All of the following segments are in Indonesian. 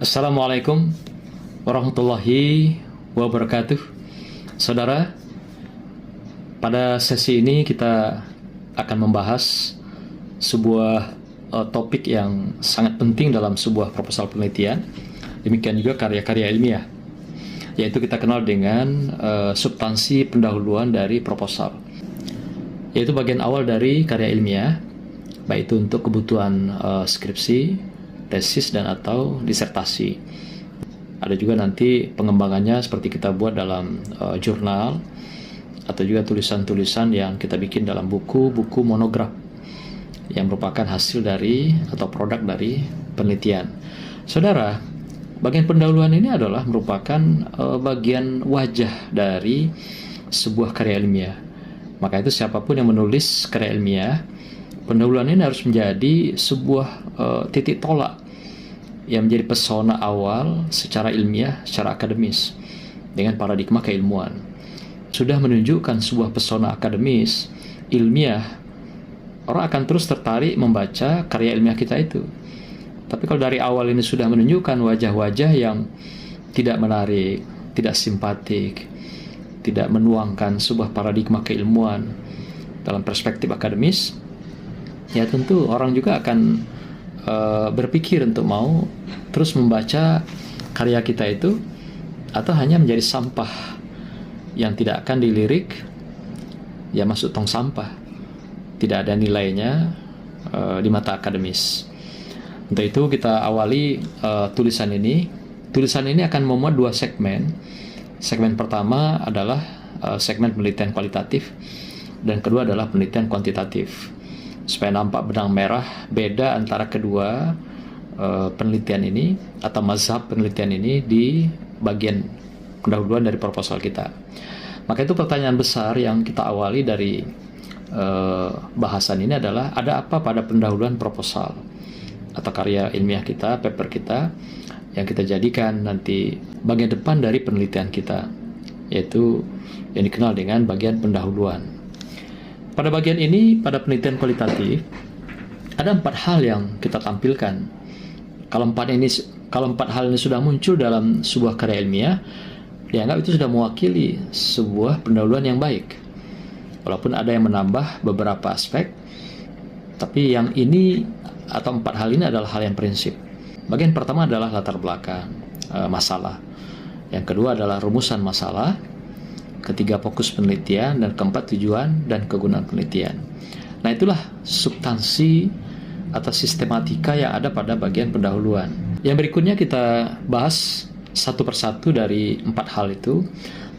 Assalamualaikum warahmatullahi wabarakatuh. Saudara, pada sesi ini kita akan membahas sebuah topik yang sangat penting dalam sebuah proposal penelitian. Demikian juga karya-karya ilmiah, yaitu kita kenal dengan substansi pendahuluan dari proposal, yaitu bagian awal dari karya ilmiah, baik itu untuk kebutuhan skripsi, tesis, dan atau disertasi. Ada juga nanti pengembangannya seperti kita buat dalam jurnal, atau juga tulisan-tulisan yang kita bikin dalam buku-buku monograf yang merupakan hasil dari atau produk dari penelitian. Saudara, bagian pendahuluan ini adalah merupakan bagian wajah dari sebuah karya ilmiah. Maka itu siapapun yang menulis karya ilmiah, pendahuluan ini harus menjadi sebuah titik tolak yang menjadi pesona awal secara ilmiah, secara akademis dengan paradigma keilmuan. Sudah menunjukkan sebuah pesona akademis, ilmiah, orang akan terus tertarik membaca karya ilmiah kita itu. Tapi kalau dari awal ini sudah menunjukkan wajah-wajah yang tidak menarik, tidak simpatik, tidak menuangkan sebuah paradigma keilmuan dalam perspektif akademis, ya tentu orang juga akan berpikir untuk mau terus membaca karya kita itu, atau hanya menjadi sampah yang tidak akan dilirik, ya masuk tong sampah, tidak ada nilainya di mata akademis. Untuk itu kita awali tulisan ini. Tulisan ini akan memuat dua segmen. Segmen pertama adalah segmen penelitian kualitatif, dan kedua adalah penelitian kuantitatif. Supaya nampak benang merah beda antara kedua penelitian ini atau mazhab penelitian ini di bagian pendahuluan dari proposal kita. Maka itu pertanyaan besar yang kita awali dari bahasan ini adalah, ada apa pada pendahuluan proposal atau karya ilmiah kita, paper kita, yang kita jadikan nanti bagian depan dari penelitian kita, yaitu yang dikenal dengan bagian pendahuluan. Pada bagian ini, pada penelitian kualitatif, ada 4 hal yang kita tampilkan. Kalau empat hal ini sudah muncul dalam sebuah karya ilmiah, dianggap itu sudah mewakili sebuah pendahuluan yang baik. Walaupun ada yang menambah beberapa aspek, tapi yang ini atau 4 hal ini adalah hal yang prinsip. Bagian pertama adalah latar belakang masalah. Yang kedua adalah rumusan masalah. Ketiga, fokus penelitian, dan keempat, tujuan dan kegunaan penelitian. Nah, itulah substansi atau sistematika yang ada pada bagian pendahuluan. Yang berikutnya kita bahas satu persatu dari 4 hal itu.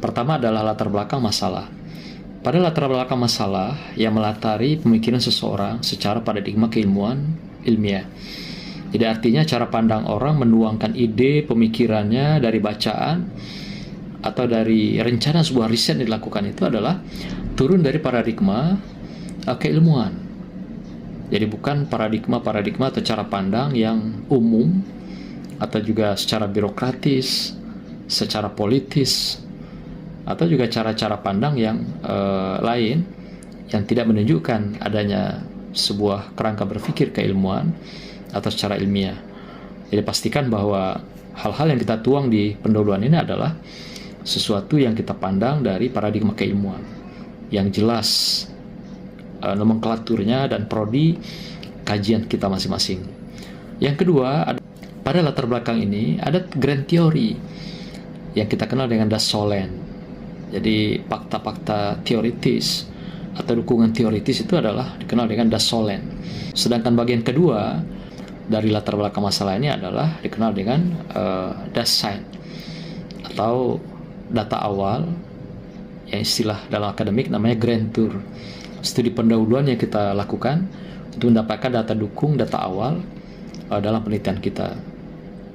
Pertama adalah latar belakang masalah. Pada latar belakang masalah yang melatari pemikiran seseorang secara paradigma keilmuan ilmiah. Jadi artinya cara pandang orang menuangkan ide pemikirannya dari bacaan atau dari rencana sebuah riset yang dilakukan itu adalah turun dari paradigma keilmuan. Jadi bukan paradigma atau cara pandang yang umum, atau juga secara birokratis, secara politis, atau juga cara-cara pandang yang lain yang tidak menunjukkan adanya sebuah kerangka berpikir keilmuan atau secara ilmiah. Jadi pastikan bahwa hal-hal yang kita tuang di pendahuluan ini adalah sesuatu yang kita pandang dari paradigma keilmuan yang jelas nomenklaturnya dan prodi kajian kita masing-masing. Yang kedua, pada latar belakang ini ada grand theory yang kita kenal dengan das solent. Jadi fakta-fakta teoritis atau dukungan teoritis itu adalah dikenal dengan das solent. Sedangkan bagian kedua dari latar belakang masalah ini adalah dikenal dengan das sein atau data awal, yang istilah dalam akademik namanya grand tour. Studi pendahuluan yang kita lakukan untuk mendapatkan data dukung, data awal dalam penelitian kita.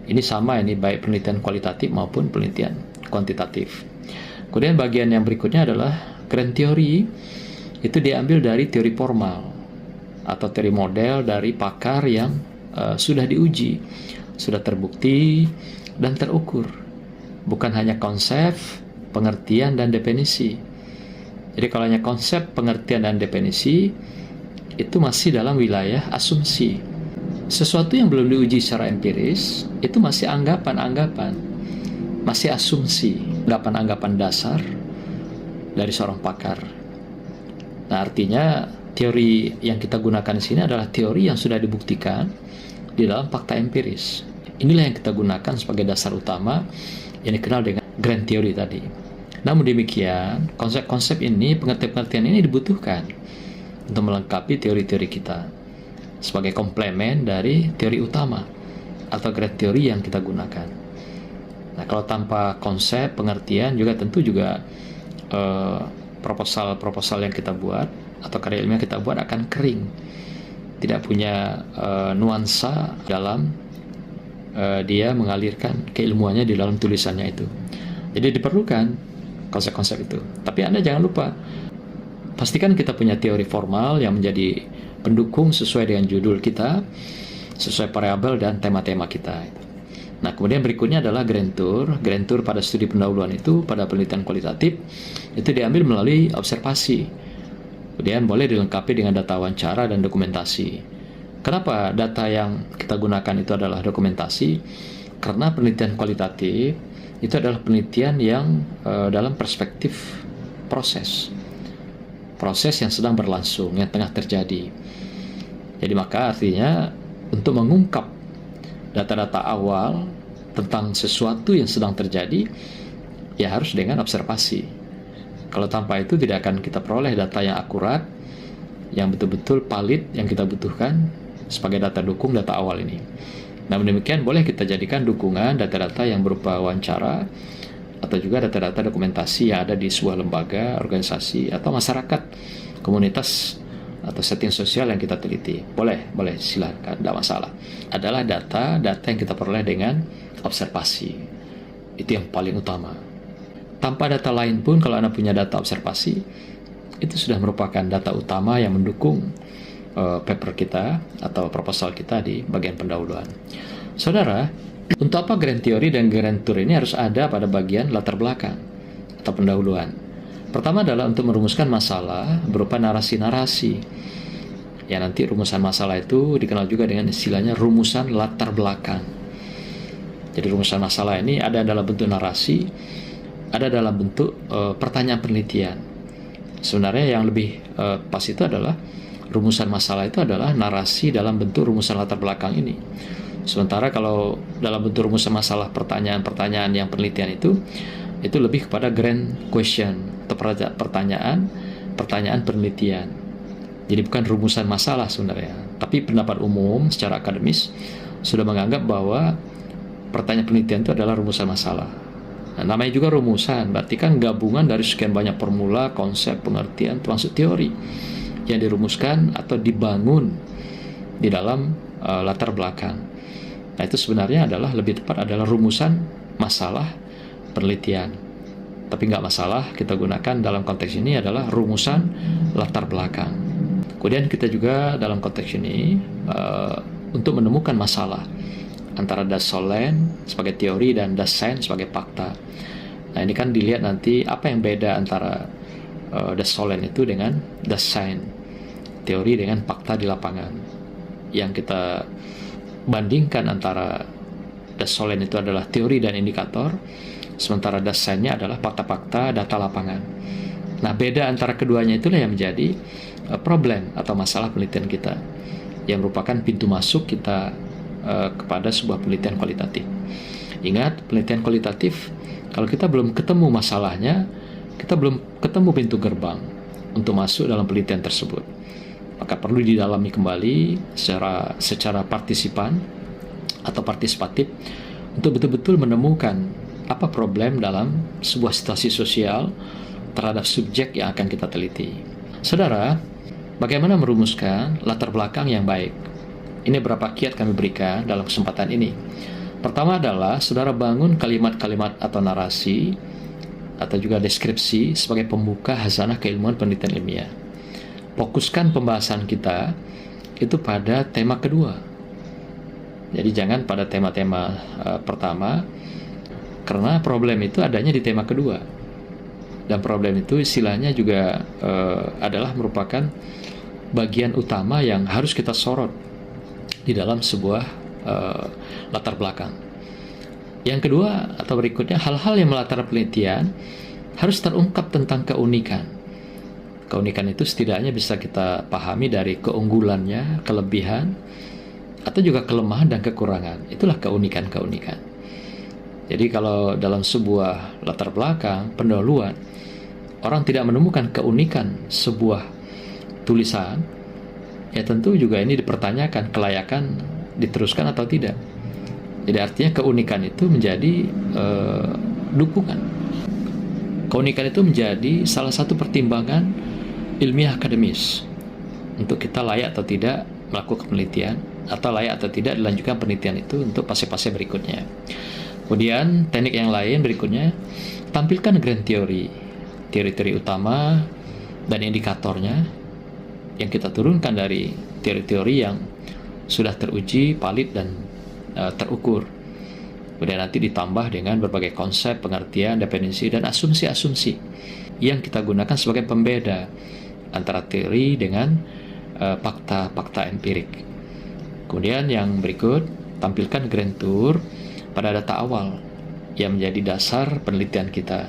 Ini sama, ini baik penelitian kualitatif maupun penelitian kuantitatif. Kemudian bagian yang berikutnya adalah grand theory. Itu diambil dari teori formal atau teori model dari pakar yang sudah diuji, sudah terbukti dan terukur. Bukan hanya konsep, pengertian, dan definisi. Jadi kalau hanya konsep, pengertian, dan definisi, itu masih dalam wilayah asumsi. Sesuatu yang belum diuji secara empiris itu masih anggapan-anggapan, masih asumsi, anggapan-anggapan dasar dari seorang pakar. Nah, artinya teori yang kita gunakan di sini adalah teori yang sudah dibuktikan di dalam fakta empiris. Inilah yang kita gunakan sebagai dasar utama yang dikenal dengan grand theory tadi. Namun demikian, konsep-konsep ini, pengertian-pengertian ini dibutuhkan untuk melengkapi teori-teori kita sebagai komplemen dari teori utama atau grand theory yang kita gunakan. Nah, kalau tanpa konsep, pengertian juga tentu juga proposal yang kita buat atau karya ilmiah kita buat akan kering, tidak punya nuansa dalam dia mengalirkan keilmuannya di dalam tulisannya itu. Jadi diperlukan konsep-konsep itu. Tapi Anda jangan lupa, pastikan kita punya teori formal yang menjadi pendukung sesuai dengan judul kita, sesuai variabel dan tema-tema kita. Nah, kemudian berikutnya adalah grand tour. Grand tour pada studi pendahuluan itu, pada penelitian kualitatif, itu diambil melalui observasi. Kemudian boleh dilengkapi dengan data wawancara dan dokumentasi. Kenapa data yang kita gunakan itu adalah dokumentasi? Karena penelitian kualitatif itu adalah penelitian yang dalam perspektif proses yang sedang berlangsung, yang tengah terjadi. Jadi maka artinya untuk mengungkap data-data awal tentang sesuatu yang sedang terjadi, ya harus dengan observasi. Kalau tanpa itu tidak akan kita peroleh data yang akurat, yang betul-betul valid yang kita butuhkan sebagai data dukung data awal ini. Namun demikian boleh kita jadikan dukungan data-data yang berupa wawancara atau juga data-data dokumentasi yang ada di sebuah lembaga, organisasi, atau masyarakat, komunitas, atau setting sosial yang kita teliti. Boleh, silakan, tidak masalah. Adalah data yang kita peroleh dengan observasi. Itu yang paling utama. Tanpa data lain pun, kalau Anda punya data observasi, itu sudah merupakan data utama yang mendukung paper kita atau proposal kita di bagian pendahuluan. Saudara, untuk apa grand theory dan grand tour ini harus ada pada bagian latar belakang atau pendahuluan? Pertama adalah untuk merumuskan masalah berupa narasi-narasi. Ya, nanti rumusan masalah itu dikenal juga dengan istilahnya rumusan latar belakang. Jadi rumusan masalah ini ada dalam bentuk narasi, ada dalam bentuk pertanyaan penelitian. Sebenarnya yang lebih pas itu adalah rumusan masalah itu adalah narasi dalam bentuk rumusan latar belakang ini. Sementara kalau dalam bentuk rumusan masalah pertanyaan-pertanyaan yang penelitian itu lebih kepada grand question atau pertanyaan penelitian. Jadi bukan rumusan masalah sebenarnya, tapi pendapat umum secara akademis sudah menganggap bahwa pertanyaan penelitian itu adalah rumusan masalah. Nah, namanya juga rumusan, berarti kan gabungan dari sekian banyak formula, konsep, pengertian, termasuk teori yang dirumuskan atau dibangun di dalam latar belakang. Nah, itu sebenarnya lebih tepat adalah rumusan masalah penelitian. Tapi nggak masalah, kita gunakan dalam konteks ini adalah rumusan latar belakang. Kemudian kita juga dalam konteks ini untuk menemukan masalah antara das solens sebagai teori dan das science sebagai fakta. Nah, ini kan dilihat nanti apa yang beda antara das solens itu dengan das science, teori dengan fakta di lapangan. Yang kita bandingkan antara das solens itu adalah teori dan indikator, sementara das science-nya adalah fakta-fakta data lapangan. Nah, beda antara keduanya itulah yang menjadi problem atau masalah penelitian kita, yang merupakan pintu masuk kita kepada sebuah penelitian kualitatif. Ingat, penelitian kualitatif, kalau kita belum ketemu masalahnya, kita belum ketemu pintu gerbang untuk masuk dalam penelitian tersebut. Maka perlu didalami kembali secara partisipan atau partisipatif untuk betul-betul menemukan apa problem dalam sebuah situasi sosial terhadap subjek yang akan kita teliti. Saudara, bagaimana merumuskan latar belakang yang baik? Ini beberapa kiat kami berikan dalam kesempatan ini. Pertama adalah saudara bangun kalimat-kalimat atau narasi atau juga deskripsi sebagai pembuka hazanah keilmuan penelitian ilmiah. Fokuskan pembahasan kita itu pada tema kedua. Jadi jangan pada tema-tema pertama, karena problem itu adanya di tema kedua. Dan problem itu istilahnya juga adalah merupakan bagian utama yang harus kita sorot di dalam sebuah latar belakang. Yang kedua atau berikutnya, hal-hal yang melatar penelitian harus terungkap tentang keunikan. Keunikan itu setidaknya bisa kita pahami dari keunggulannya, kelebihan, atau juga kelemahan dan kekurangan. Itulah keunikan-keunikan. Jadi kalau dalam sebuah latar belakang pendahuluan, orang tidak menemukan keunikan sebuah tulisan, ya tentu juga ini dipertanyakan kelayakan diteruskan atau tidak. Jadi artinya keunikan itu menjadi dukungan. Keunikan itu menjadi salah satu pertimbangan ilmiah akademis untuk kita layak atau tidak melakukan penelitian, atau layak atau tidak dilanjutkan penelitian itu untuk fase-fase berikutnya. Kemudian teknik yang lain berikutnya, tampilkan grand teori, teori-teori utama dan indikatornya yang kita turunkan dari teori-teori yang sudah teruji, valid dan terukur. Kemudian nanti ditambah dengan berbagai konsep, pengertian, definisi dan asumsi-asumsi yang kita gunakan sebagai pembeda antara teori dengan fakta-fakta empirik. Kemudian yang berikut, tampilkan grand tour pada data awal yang menjadi dasar penelitian kita.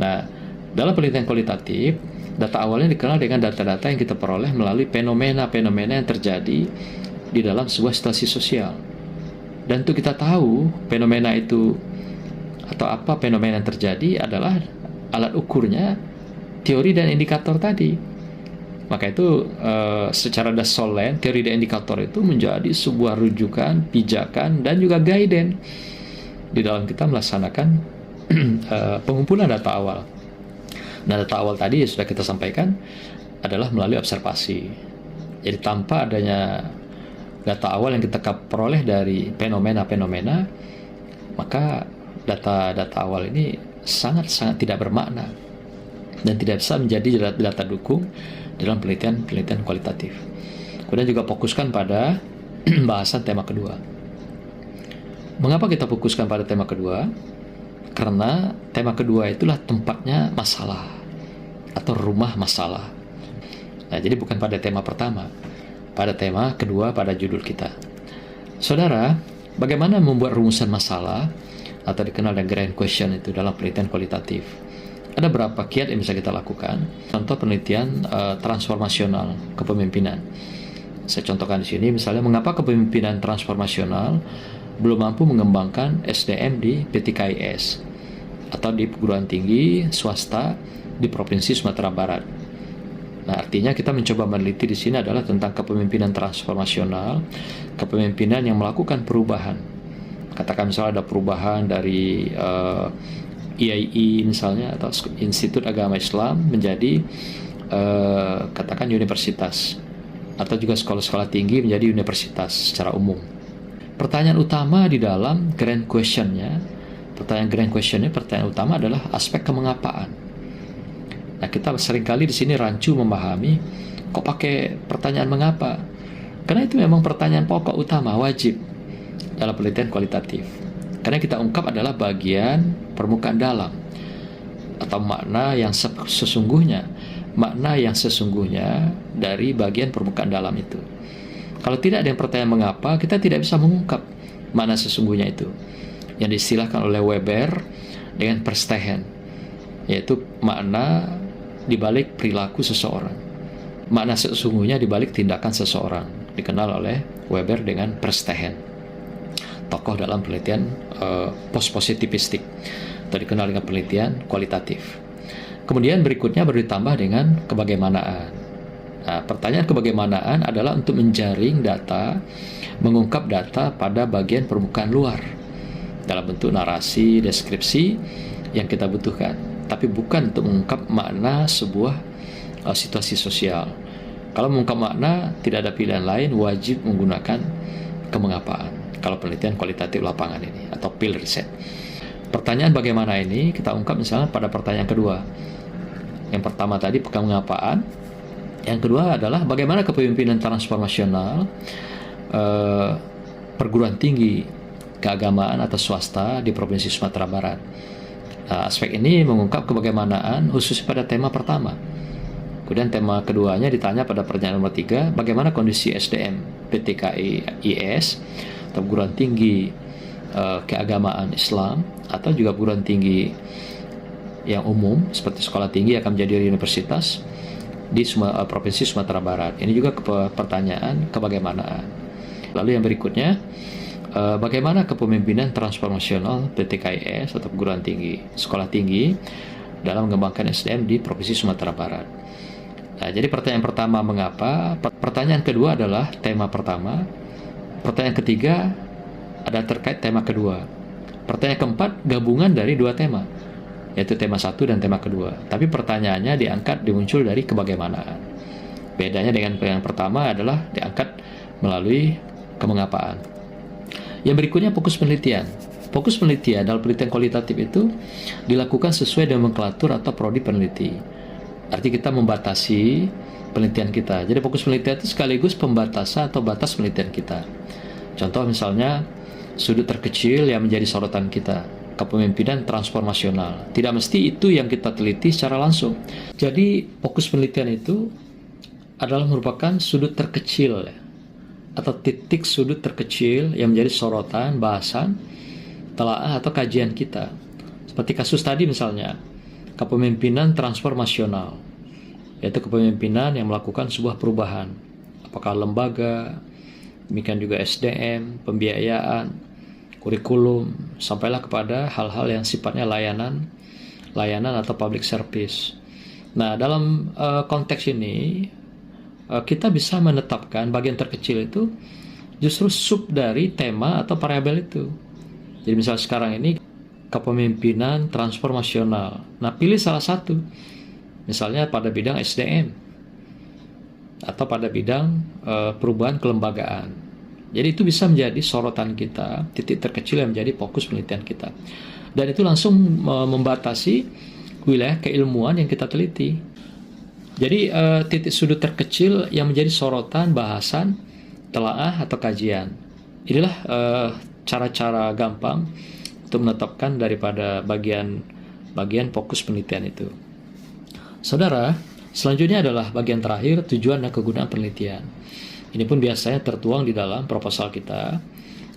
Nah, dalam penelitian kualitatif, data awalnya dikenal dengan data-data yang kita peroleh melalui fenomena-fenomena yang terjadi di dalam sebuah situasi sosial. Dan untuk kita tahu fenomena itu atau apa fenomena yang terjadi adalah alat ukurnya teori dan indikator tadi. Maka itu secara dasolen, teori dan indikator itu menjadi sebuah rujukan, pijakan, dan juga guidance di dalam kita melaksanakan pengumpulan data awal. Nah, data awal tadi sudah kita sampaikan adalah melalui observasi. Jadi tanpa adanya data awal yang kita peroleh dari fenomena-fenomena, maka data-data awal ini sangat-sangat tidak bermakna dan tidak bisa menjadi data dukung dalam penelitian kualitatif. Kemudian juga fokuskan pada bahasan tema kedua. Mengapa kita fokuskan pada tema kedua? Karena tema kedua itulah tempatnya masalah atau rumah masalah. Nah, jadi bukan pada tema pertama, pada tema kedua pada judul kita. Saudara, bagaimana membuat rumusan masalah atau dikenal dengan grand question itu dalam penelitian kualitatif? Ada beberapa kiat yang bisa kita lakukan. Contoh penelitian transformasional kepemimpinan. Saya contohkan di sini, misalnya mengapa kepemimpinan transformasional belum mampu mengembangkan SDM di PTKIS atau di perguruan tinggi swasta di Provinsi Sumatera Barat. Nah, artinya kita mencoba meneliti di sini adalah tentang kepemimpinan transformasional, kepemimpinan yang melakukan perubahan. Katakan misalnya ada perubahan dari IAI misalnya atau Institut Agama Islam menjadi katakan universitas, atau juga sekolah-sekolah tinggi menjadi universitas secara umum. Pertanyaan utama di dalam grand question-nya, pertanyaan utama adalah aspek kemengapaan. Nah, kita seringkali di sini rancu memahami kok pakai pertanyaan mengapa, karena itu memang pertanyaan pokok utama wajib dalam penelitian kualitatif. Karena kita ungkap adalah bagian permukaan dalam atau makna yang sesungguhnya dari bagian permukaan dalam itu. Kalau tidak ada yang pertanyaan mengapa, kita tidak bisa mengungkap makna sesungguhnya itu, yang diistilahkan oleh Weber dengan Verstehen, yaitu makna dibalik perilaku seseorang, makna sesungguhnya dibalik tindakan seseorang, dikenal oleh Weber dengan Verstehen, tokoh dalam penelitian post-positivistik atau dikenal dengan penelitian kualitatif. Kemudian berikutnya baru ditambah dengan kebagaimanaan. Nah, pertanyaan kebagaimanaan adalah untuk menjaring data, mengungkap data pada bagian permukaan luar dalam bentuk narasi, deskripsi yang kita butuhkan, tapi bukan untuk mengungkap makna sebuah situasi sosial. Kalau mengungkap makna, tidak ada pilihan lain, wajib menggunakan kemengapaan kalau penelitian kualitatif lapangan ini atau field research. Pertanyaan bagaimana ini kita ungkap misalnya pada pertanyaan kedua. Yang pertama tadi kemengapaan, yang kedua adalah bagaimana kepemimpinan transformasional perguruan tinggi keagamaan atau swasta di Provinsi Sumatera Barat. Nah, aspek ini mengungkap kebagaimanaan khusus pada tema pertama. Kemudian tema keduanya ditanya pada pertanyaan nomor 3, bagaimana kondisi SDM PTKIS atau perguruan tinggi keagamaan Islam atau juga perguruan tinggi yang umum seperti sekolah tinggi akan menjadi universitas di Provinsi Sumatera Barat. Ini juga pertanyaan kebagaimanaan. Lalu yang berikutnya, bagaimana kepemimpinan transformasional PTKIS atau perguruan tinggi sekolah tinggi dalam mengembangkan SDM di Provinsi Sumatera Barat. Nah, jadi pertanyaan pertama mengapa, pertanyaan kedua adalah tema pertama, pertanyaan ketiga ada terkait tema kedua, pertanyaan keempat gabungan dari dua tema, yaitu tema satu dan tema kedua. Tapi pertanyaannya dimuncul dari kebagaimanaan. Bedanya dengan yang pertama adalah diangkat melalui kemengapaan. Yang berikutnya fokus penelitian. Fokus penelitian dalam penelitian kualitatif itu dilakukan sesuai dengan nomenklatur atau prodi peneliti. Artinya kita membatasi penelitian kita. Jadi fokus penelitian itu sekaligus pembatasan atau batas penelitian kita. Contoh misalnya sudut terkecil yang menjadi sorotan kita, kepemimpinan transformasional. Tidak mesti itu yang kita teliti secara langsung. Jadi fokus penelitian itu adalah merupakan sudut terkecil atau titik sudut terkecil yang menjadi sorotan, bahasan, telaah atau kajian kita. Seperti kasus tadi misalnya, kepemimpinan transformasional, yaitu kepemimpinan yang melakukan sebuah perubahan, apakah lembaga, demikian juga SDM, pembiayaan, kurikulum, sampailah kepada hal-hal yang sifatnya layanan atau public service. Nah, dalam konteks ini kita bisa menetapkan bagian terkecil itu justru sub dari tema atau variabel itu. Jadi misalnya sekarang ini kepemimpinan transformasional. Nah, pilih salah satu. Misalnya pada bidang SDM atau pada bidang perubahan kelembagaan. Jadi itu bisa menjadi sorotan kita, titik terkecil yang menjadi fokus penelitian kita. Dan itu langsung membatasi wilayah keilmuan yang kita teliti. Jadi titik sudut terkecil yang menjadi sorotan, bahasan, telaah atau kajian. Inilah cara-cara gampang untuk menetapkan daripada bagian fokus penelitian itu. Saudara, selanjutnya adalah bagian terakhir, tujuan dan kegunaan penelitian. Ini pun biasanya tertuang di dalam proposal kita.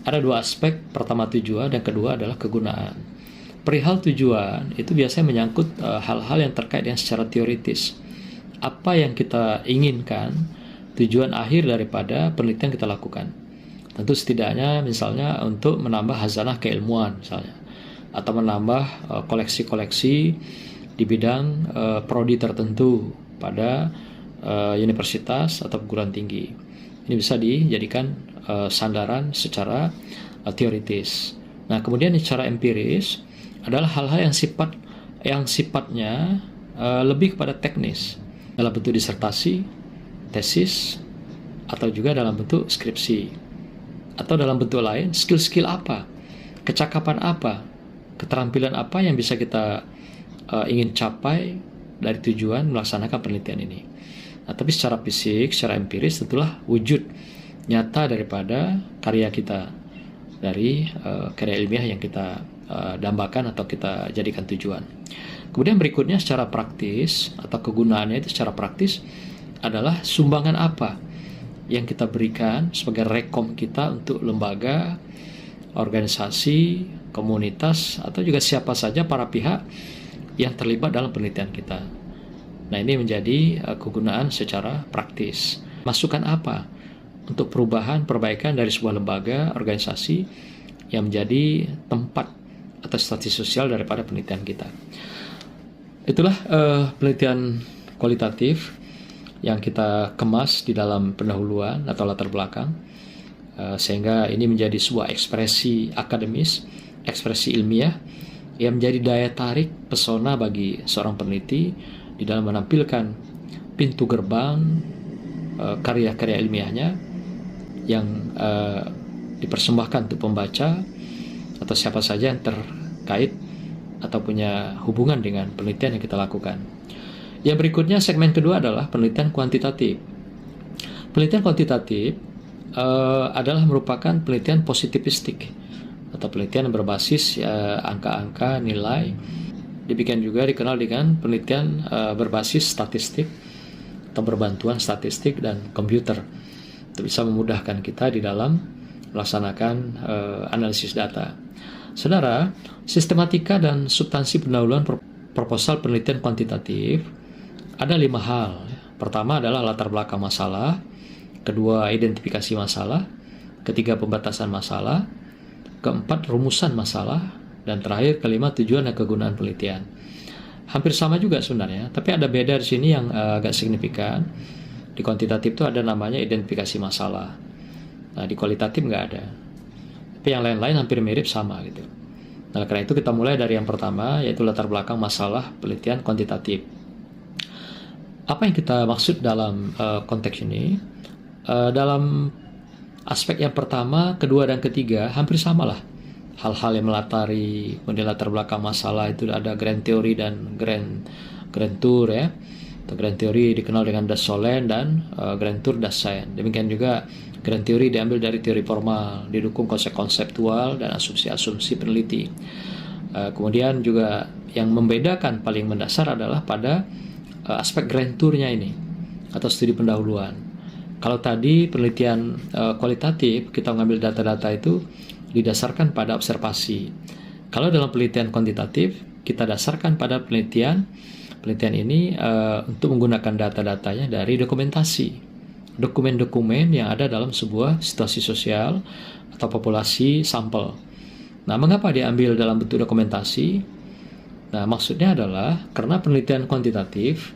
Ada dua aspek, pertama tujuan dan kedua adalah kegunaan. Perihal tujuan itu biasanya menyangkut hal-hal yang terkait dengan secara teoritis. Apa yang kita inginkan, tujuan akhir daripada penelitian kita lakukan. Tentu setidaknya misalnya untuk menambah khazanah keilmuan misalnya, atau menambah koleksi-koleksi di bidang prodi tertentu pada universitas atau perguruan tinggi. Ini bisa dijadikan sandaran secara teoritis. Nah, kemudian secara empiris adalah hal-hal yang sifatnya lebih kepada teknis dalam bentuk disertasi, tesis, atau juga dalam bentuk skripsi. Atau dalam bentuk lain, skill-skill apa, kecakapan apa, keterampilan apa yang bisa kita ingin capai dari tujuan melaksanakan penelitian ini. Nah, tapi secara fisik, secara empiris tentulah wujud nyata daripada karya kita, dari karya ilmiah yang kita dambakan atau kita jadikan tujuan. Kemudian berikutnya secara praktis atau kegunaannya itu secara praktis adalah sumbangan apa yang kita berikan sebagai rekom kita untuk lembaga, organisasi, komunitas, atau juga siapa saja para pihak yang terlibat dalam penelitian kita. Nah, ini menjadi kegunaan secara praktis. Masukan apa untuk perbaikan dari sebuah lembaga, organisasi yang menjadi tempat atau status sosial daripada penelitian kita. Itulah penelitian kualitatif yang kita kemas di dalam pendahuluan atau latar belakang, sehingga ini menjadi sebuah ekspresi akademis, ekspresi ilmiah yang menjadi daya tarik pesona bagi seorang peneliti di dalam menampilkan pintu gerbang karya-karya ilmiahnya yang dipersembahkan untuk pembaca atau siapa saja yang terkait atau punya hubungan dengan penelitian yang kita lakukan. Yang berikutnya, segmen kedua adalah penelitian kuantitatif. Penelitian kuantitatif adalah merupakan penelitian positivistik atau penelitian yang berbasis angka-angka, nilai. Demikian juga dikenal dengan penelitian berbasis statistik atau berbantuan statistik dan komputer. Itu bisa memudahkan kita di dalam melaksanakan analisis data. Saudara, sistematika dan substansi pendahuluan proposal penelitian kuantitatif ada 5 hal. Pertama adalah latar belakang masalah, kedua identifikasi masalah, ketiga pembatasan masalah, keempat rumusan masalah, dan terakhir kelima tujuan dan kegunaan penelitian. Hampir sama juga sebenarnya, tapi ada beda di sini yang agak signifikan. Di kuantitatif itu ada namanya identifikasi masalah. Nah, di kualitatif nggak ada. Tapi yang lain-lain hampir mirip sama gitu. Nah, karena itu kita mulai dari yang pertama, yaitu latar belakang masalah penelitian kuantitatif. Apa yang kita maksud dalam konteks ini? Dalam aspek yang pertama, kedua, dan ketiga hampir samalah. Hal-hal yang melatari kemudian latar belakang masalah itu ada grand theory dan grand tour ya. Atau grand theory dikenal dengan Dassolin dan grand tour Dasein. Demikian juga grand theory diambil dari teori formal, didukung konsep konseptual dan asumsi-asumsi peneliti. Kemudian juga yang membedakan paling mendasar adalah pada aspek grand tournya ini atau studi pendahuluan. Kalau tadi penelitian kualitatif kita mengambil data-data itu didasarkan pada observasi. Kalau dalam penelitian kuantitatif kita dasarkan pada penelitian ini untuk menggunakan data-datanya dari dokumen-dokumen yang ada dalam sebuah situasi sosial atau populasi sampel. Nah, mengapa diambil dalam bentuk dokumentasi? Nah, maksudnya adalah karena penelitian kuantitatif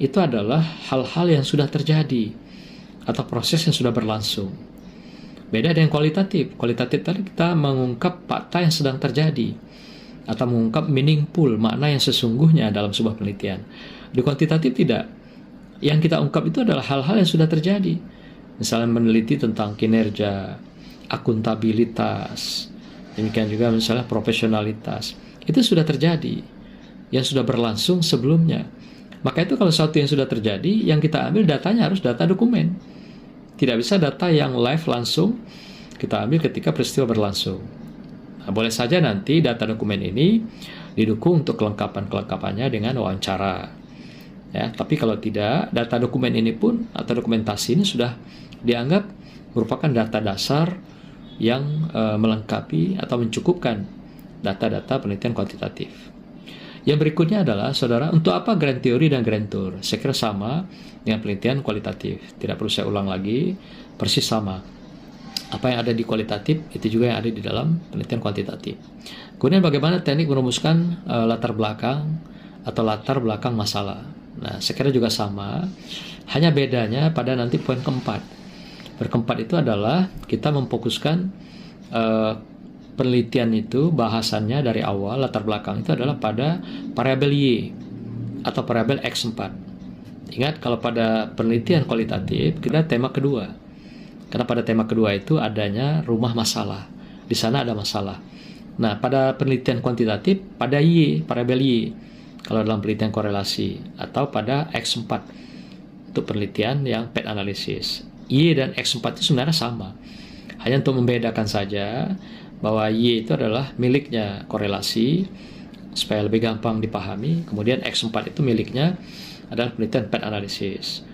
itu adalah hal-hal yang sudah terjadi atau proses yang sudah berlangsung. Beda dengan kualitatif. Kualitatif tadi kita mengungkap fakta yang sedang terjadi atau mengungkap meaningful, makna yang sesungguhnya dalam sebuah penelitian. Di kuantitatif tidak. Yang kita ungkap itu adalah hal-hal yang sudah terjadi. Misalnya meneliti tentang kinerja, akuntabilitas, demikian juga misalnya profesionalitas. Itu sudah terjadi, yang sudah berlangsung sebelumnya. Maka itu kalau sesuatu yang sudah terjadi, yang kita ambil datanya harus data dokumen. Tidak bisa data yang live langsung kita ambil ketika peristiwa berlangsung. Nah, boleh saja nanti data dokumen ini didukung untuk kelengkapannya dengan wawancara. Ya, tapi kalau tidak, data dokumen ini pun atau dokumentasi ini sudah dianggap merupakan data dasar yang melengkapi atau mencukupkan data-data penelitian kuantitatif. Yang berikutnya adalah, saudara, untuk apa grand theory dan grand tour? Saya kira sama dengan penelitian kualitatif. Tidak perlu saya ulang lagi, persis sama. Apa yang ada di kualitatif, itu juga yang ada di dalam penelitian kuantitatif. Kemudian bagaimana teknik merumuskan latar belakang atau latar belakang masalah. Nah, saya kira juga sama, hanya bedanya pada nanti poin keempat. Berkeempat itu adalah kita memfokuskan penelitian itu, bahasannya dari awal, latar belakang itu adalah pada variabel Y atau variabel X4. Ingat, kalau pada penelitian kualitatif, kita tema kedua. Karena pada tema kedua itu adanya rumah masalah. Di sana ada masalah. Nah, pada penelitian kuantitatif, pada Y, variabel Y. Kalau dalam penelitian korelasi. Atau pada X4. Untuk penelitian yang path analysis. Y dan X4 itu sebenarnya sama. Hanya untuk membedakan saja bahwa Y itu adalah miliknya korelasi supaya lebih gampang dipahami. Kemudian X4 itu miliknya adalah penelitian path analysis.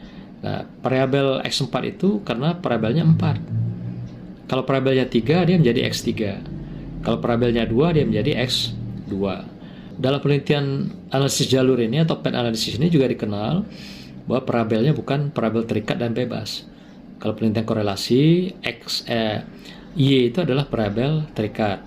Nah, variabel X4 itu karena variabelnya 4. Kalau variabelnya 3 dia menjadi X3. Kalau variabelnya 2 dia menjadi X2. Dalam penelitian analisis jalur ini atau path analysis ini juga dikenal bahwa variabelnya bukan variabel terikat dan bebas. Kalau penelitian korelasi, Y itu adalah variabel terikat.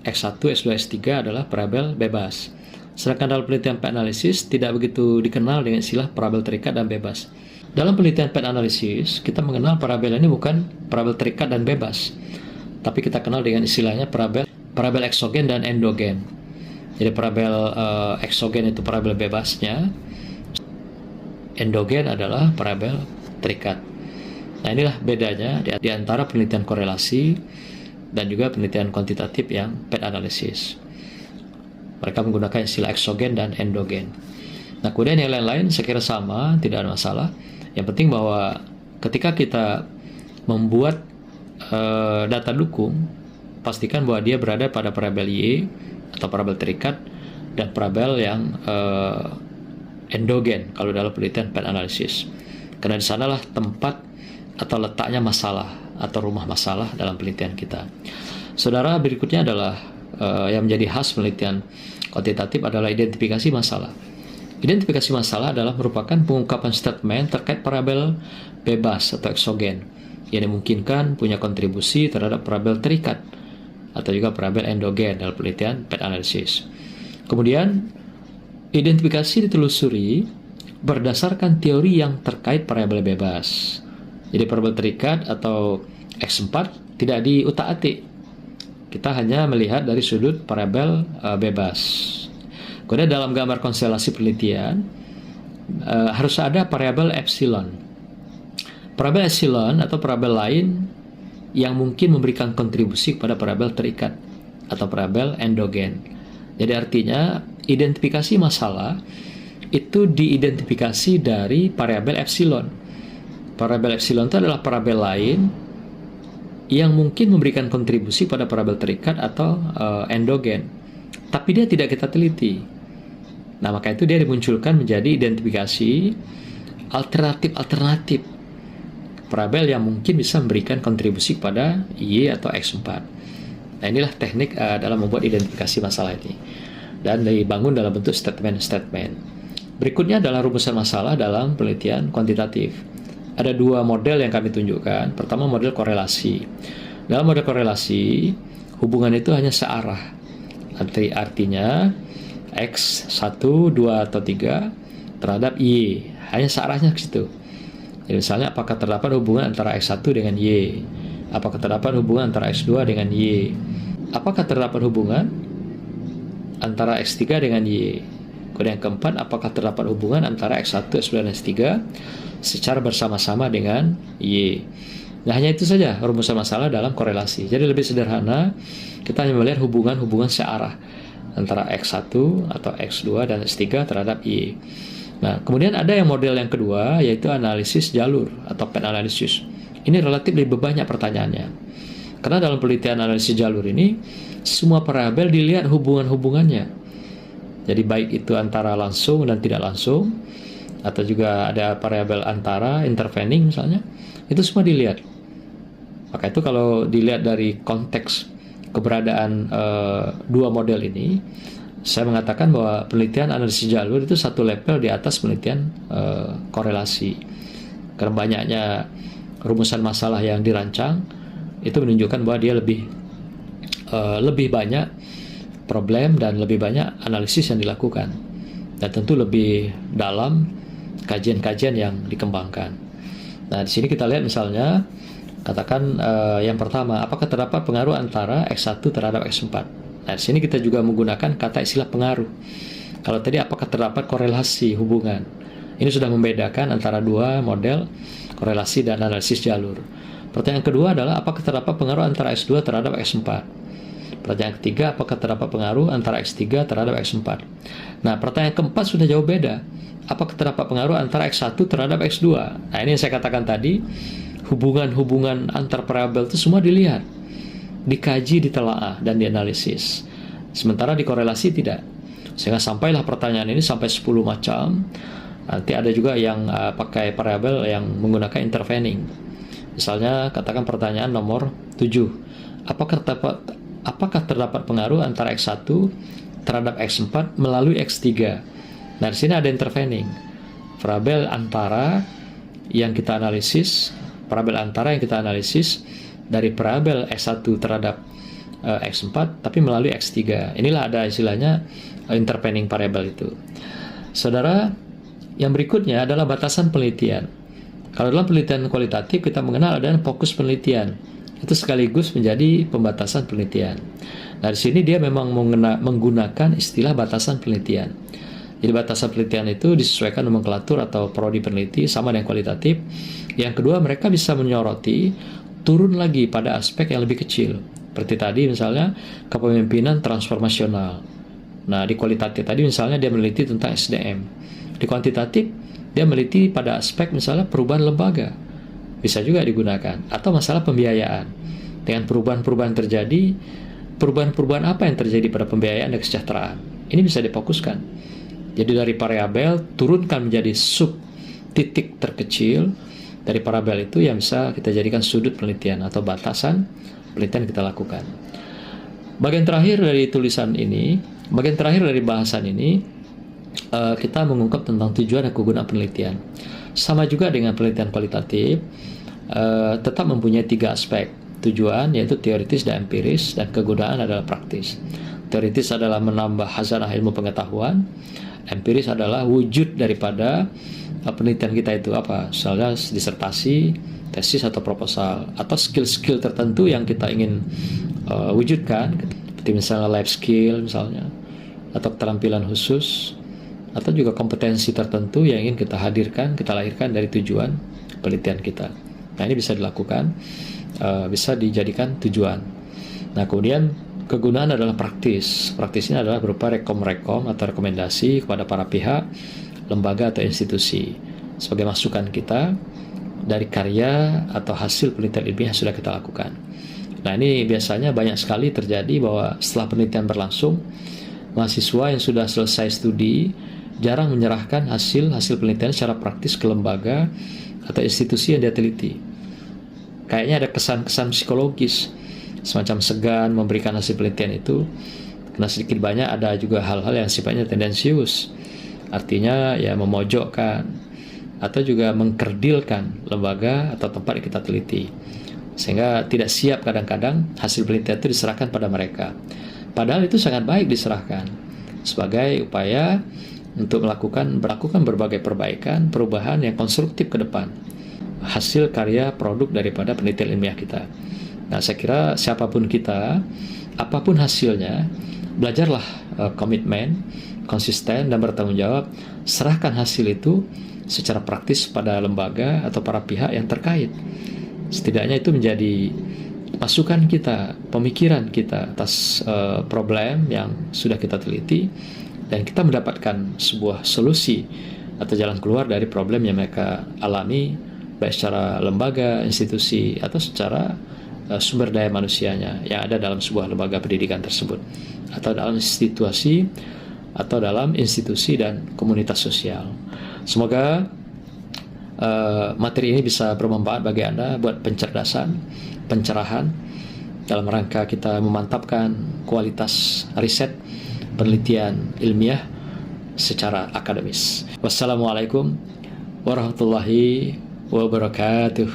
X1, X2, X3 adalah variabel bebas. Sedangkan dalam penelitian path analysis tidak begitu dikenal dengan istilah variabel terikat dan bebas. Dalam penelitian path analysis, kita mengenal variabel ini bukan variabel terikat dan bebas, tapi kita kenal dengan istilahnya variabel eksogen dan endogen. Jadi variabel eksogen itu variabel bebasnya, endogen adalah variabel terikat. Nah, inilah bedanya di antara penelitian korelasi dan juga penelitian kuantitatif yang path analysis. Mereka menggunakan istilah eksogen dan endogen. Nah, kemudian yang lain-lain saya kira sama, tidak ada masalah. Yang penting bahwa ketika kita membuat data dukung, pastikan bahwa dia berada pada variabel Y atau variabel terikat dan variabel yang endogen kalau dalam penelitian path analysis. Karena di sanalah tempat atau letaknya masalah atau rumah masalah dalam penelitian kita. Saudara, berikutnya adalah yang menjadi khas penelitian kuantitatif adalah identifikasi masalah. Identifikasi masalah adalah merupakan pengungkapan statement terkait variabel bebas atau eksogen yang dimungkinkan punya kontribusi terhadap variabel terikat atau juga variabel endogen dalam penelitian PET analysis. Kemudian, identifikasi ditelusuri berdasarkan teori yang terkait variabel bebas. Jadi variabel terikat atau X4 tidak diutak-atik. Kita hanya melihat dari sudut variabel bebas. Kemudian dalam gambar konstelasi penelitian harus ada variabel epsilon. Variabel epsilon atau variabel lain yang mungkin memberikan kontribusi kepada variabel terikat atau variabel endogen. Jadi artinya identifikasi masalah itu diidentifikasi dari variabel epsilon. Variabel epsilon itu adalah variabel lain yang mungkin memberikan kontribusi pada variabel terikat atau endogen, tapi dia tidak kita teliti. Nah, maka itu dia dimunculkan menjadi identifikasi alternatif variabel yang mungkin bisa memberikan kontribusi pada Y atau X4. Nah, inilah teknik dalam membuat identifikasi masalah ini, dan dibangun dalam bentuk statement-statement. Berikutnya adalah rumusan masalah dalam penelitian kuantitatif. Ada dua model yang kami tunjukkan. Pertama, model korelasi. Dalam model korelasi, hubungan itu hanya searah. Artinya, X 1, 2, atau 3 terhadap Y. Hanya searahnya ke situ. Jadi misalnya, apakah terdapat hubungan antara X1 dengan Y? Apakah terdapat hubungan antara X2 dengan Y? Apakah terdapat hubungan antara X3 dengan Y? Kemudian yang keempat, apakah terdapat hubungan antara X1, X2, dan X3 secara bersama-sama dengan Y. Nah, hanya itu saja rumusan masalah dalam korelasi. Jadi lebih sederhana, kita hanya melihat hubungan-hubungan searah antara X1 atau X2 dan X3 terhadap Y. Nah, kemudian ada yang model yang kedua, yaitu analisis jalur atau PET analysis. Ini relatif lebih banyak pertanyaannya. Karena dalam penelitian analisis jalur ini, semua variabel dilihat hubungan-hubungannya. Jadi baik itu antara langsung dan tidak langsung, atau juga ada variabel antara, intervening misalnya, itu semua dilihat. Maka itu kalau dilihat dari konteks keberadaan dua model ini, saya mengatakan bahwa penelitian analisis jalur itu satu level di atas penelitian korelasi. Karena banyaknya rumusan masalah yang dirancang, itu menunjukkan bahwa dia lebih banyak problem dan lebih banyak analisis yang dilakukan. Dan tentu lebih dalam kajian-kajian yang dikembangkan. Nah, di sini kita lihat misalnya, katakan yang pertama, apakah terdapat pengaruh antara X1 terhadap X4? Nah, di sini kita juga menggunakan kata istilah pengaruh. Kalau tadi apakah terdapat korelasi hubungan? Ini sudah membedakan antara dua model korelasi dan analisis jalur. Pertanyaan kedua adalah apakah terdapat pengaruh antara X2 terhadap X4? Pertanyaan ketiga, apakah terdapat pengaruh antara X3 terhadap X4? Nah, pertanyaan keempat sudah jauh beda. Apakah terdapat pengaruh antara X1 terhadap X2? Nah, ini yang saya katakan tadi, hubungan-hubungan antar variabel itu semua dilihat, dikaji, ditelaah, dan dianalisis. Sementara di korelasi tidak. Sehingga sampailah pertanyaan ini sampai 10 macam. Nanti ada juga yang pakai variabel yang menggunakan intervening. Misalnya, katakan pertanyaan nomor 7. Apakah terdapat pengaruh antara X1 terhadap X4 melalui X3? Nah, di sini ada intervening. Variabel antara yang kita analisis dari variabel X1 terhadap X4, tapi melalui X3. Inilah ada istilahnya intervening variabel itu. Saudara, yang berikutnya adalah batasan penelitian. Kalau dalam penelitian kualitatif, kita mengenal adanya fokus penelitian. Itu sekaligus menjadi pembatasan penelitian. Nah, di sini dia memang menggunakan istilah batasan penelitian. Jadi batasan penelitian itu disesuaikan nomenklatur atau prodi peneliti sama dengan kualitatif. Yang kedua, mereka bisa menyoroti turun lagi pada aspek yang lebih kecil. Seperti tadi misalnya kepemimpinan transformasional. Nah, di kualitatif tadi misalnya dia meneliti tentang SDM. Di kuantitatif dia meneliti pada aspek misalnya perubahan lembaga. Bisa juga digunakan. Atau masalah pembiayaan. Dengan perubahan-perubahan terjadi, perubahan-perubahan apa yang terjadi pada pembiayaan dan kesejahteraan. Ini bisa difokuskan. Jadi dari variabel turunkan menjadi sub titik terkecil dari parabel itu yang bisa kita jadikan sudut penelitian atau batasan penelitian kita lakukan. Bagian terakhir dari tulisan ini, bagian terakhir dari bahasan ini, kita mengungkap tentang tujuan dan kegunaan penelitian. Sama juga dengan penelitian kualitatif, tetap mempunyai 3 aspek. Tujuan yaitu teoritis dan empiris, dan kegunaan adalah praktis. Teoritis adalah menambah khazanah ilmu pengetahuan. Empiris adalah wujud daripada penelitian kita itu apa, misalnya disertasi, tesis atau proposal, atau skill-skill tertentu yang kita ingin wujudkan, seperti misalnya life skill misalnya, atau keterampilan khusus, atau juga kompetensi tertentu yang ingin kita hadirkan, kita lahirkan dari tujuan penelitian kita. Nah, ini bisa dilakukan, bisa dijadikan tujuan. Nah, kemudian kegunaan adalah praktis. Praktisnya adalah berupa rekom atau rekomendasi kepada para pihak, lembaga atau institusi sebagai masukan kita dari karya atau hasil penelitian ilmiah yang sudah kita lakukan. Nah, ini biasanya banyak sekali terjadi bahwa setelah penelitian berlangsung, mahasiswa yang sudah selesai studi jarang menyerahkan hasil penelitian secara praktis ke lembaga atau institusi yang dia teliti. Kayaknya ada kesan-kesan psikologis, semacam segan memberikan hasil penelitian itu, karena sedikit banyak ada juga hal-hal yang sifatnya tendensius, artinya ya memojokkan atau juga mengkerdilkan lembaga atau tempat yang kita teliti, sehingga tidak siap kadang-kadang hasil penelitian itu diserahkan pada mereka. Padahal itu sangat baik diserahkan sebagai upaya untuk melakukan berbagai perbaikan, perubahan yang konstruktif ke depan, hasil karya produk daripada penelitian ilmiah kita. Nah, saya kira siapapun kita, apapun hasilnya, belajarlah komitmen, konsisten, dan bertanggung jawab. Serahkan hasil itu secara praktis pada lembaga atau para pihak yang terkait. Setidaknya itu menjadi masukan kita, pemikiran kita atas problem yang sudah kita teliti, dan kita mendapatkan sebuah solusi atau jalan keluar dari problem yang mereka alami, baik secara lembaga, institusi, atau secara sumber daya manusianya yang ada dalam sebuah lembaga pendidikan tersebut, atau dalam institusi, atau dalam institusi dan komunitas sosial. Semoga materi ini bisa bermanfaat bagi Anda buat pencerdasan, pencerahan dalam rangka kita memantapkan kualitas riset penelitian ilmiah secara akademis. Wassalamualaikum warahmatullahi wabarakatuh.